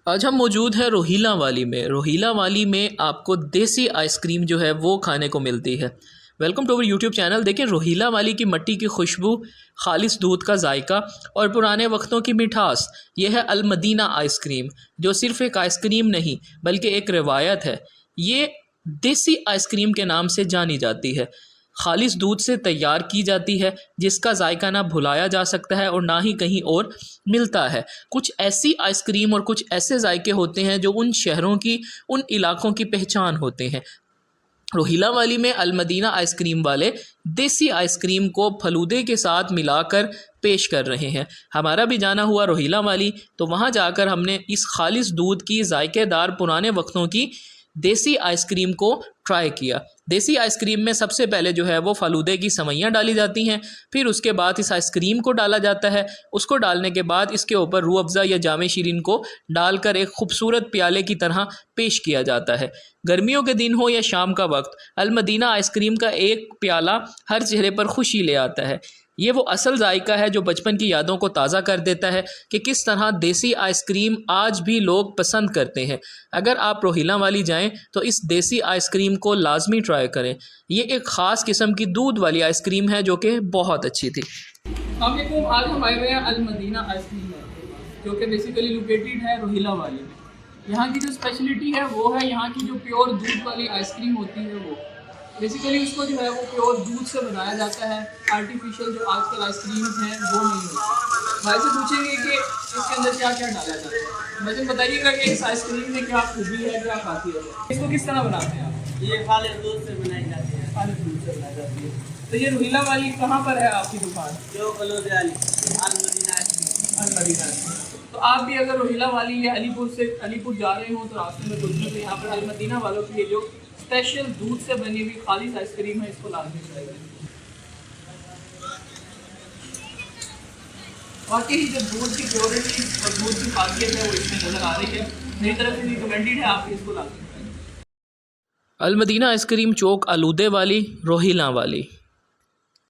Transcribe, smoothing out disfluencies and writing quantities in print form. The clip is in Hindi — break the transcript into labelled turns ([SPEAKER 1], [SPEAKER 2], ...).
[SPEAKER 1] आज हम मौजूद हैं रोहिला वाली में। रोहिला वाली में आपको देसी आइसक्रीम जो है वो खाने को मिलती है। Welcome to our YouTube channel. देखें, रोहिला वाली की मट्टी की खुशबू, खालिस दूध का जायका और पुराने वक्तों की मिठास। यह है अलमदीना आइसक्रीम, जो सिर्फ़ एक आइसक्रीम नहीं बल्कि एक रिवायत है। ये देसी आइसक्रीम के नाम से जानी जाती है। खालिस दूध से तैयार की जाती है, जिसका जायका ना भुलाया जा सकता है और ना ही कहीं और मिलता है। कुछ ऐसी आइसक्रीम और कुछ ऐसे जायके होते हैं जो उन शहरों की, उन इलाकों की पहचान होते हैं। रोहिला वाली में अलमदीना आइसक्रीम वाले देसी आइसक्रीम को फलूदे के साथ मिलाकर पेश कर रहे हैं। हमारा भी जाना हुआ रोहिला वाली, तो वहाँ जाकर हमने इस खालिस दूध की जायकेदार पुराने वक्तों की देसी आइसक्रीम को ट्राई किया। देसी आइसक्रीम में सबसे पहले जो है वो फालूदे की सवैयाँ डाली जाती हैं, फिर उसके बाद इस आइसक्रीम को डाला जाता है। उसको डालने के बाद इसके ऊपर रूह अफ़ज़ा या जामे शीरीन को डालकर एक खूबसूरत प्याले की तरह पेश किया जाता है। गर्मियों के दिन हो या शाम का वक्त, अलमदीना आइसक्रीम का एक प्याला हर चेहरे पर खुशी ले आता है। ये वो असल जायका है जो बचपन की यादों को ताज़ा कर देता है कि किस तरह देसी आइसक्रीम आज भी लोग पसंद करते हैं। अगर आप रोहिला वाली जाएं तो इस देसी आइसक्रीम को लाजमी ट्राई करें। ये एक ख़ास किस्म की दूध वाली आइसक्रीम है जो कि बहुत अच्छी थी।
[SPEAKER 2] आज हम आए हुए हैं अलमदीना आइसक्रीम जो कि बेसिकली लोकेटेड है रोहिला वाली में। यहाँ की जो स्पेशलिटी है वो है यहाँ की जो प्योर दूध वाली आइसक्रीम होती है वो बेसिकली उसको जो है वो प्योर दूध से बनाया जाता है। आर्टिफिशियल जो आजकल आइसक्रीम हैं वो नहीं होती। भाई से पूछेंगे कि इसके अंदर क्या क्या डाला जाता है। मुझे बताइएगा कि इस आइसक्रीम में क्या खूबी है, क्या खाती है, इसको किस तरह बनाते हैं आप?
[SPEAKER 3] ये खालिस दूध से बनाई जाती है।
[SPEAKER 2] खालिस दूध से बनाई जाती है। तो ये रोहिला वाली कहाँ पर है आपकी दुकान?
[SPEAKER 3] जो फलूदे वाली अलमदीना आइसक्रीम।
[SPEAKER 2] अलमदीना आइसक्रीम। तो आप भी अगर रोहिला वाली या अलीपुर जा रहे हो तो रास्ते में गुजरे तो यहाँ पर अलमदीना वालों की जो स्पेशल दूध से बनी हुई खालिस आइसक्रीम है, इसको लाजमी ट्राई करें। वाकई जो दूध की प्योरिटी और दूध की खासियत है वो इसमें नज़र आ रही है। मेरी तरफ से रिकमेंडेड है, आप इसको लाजमी ट्राई करें।
[SPEAKER 1] अलमदीना आइसक्रीम चौक आलूदे वाली, रोहिला वाली।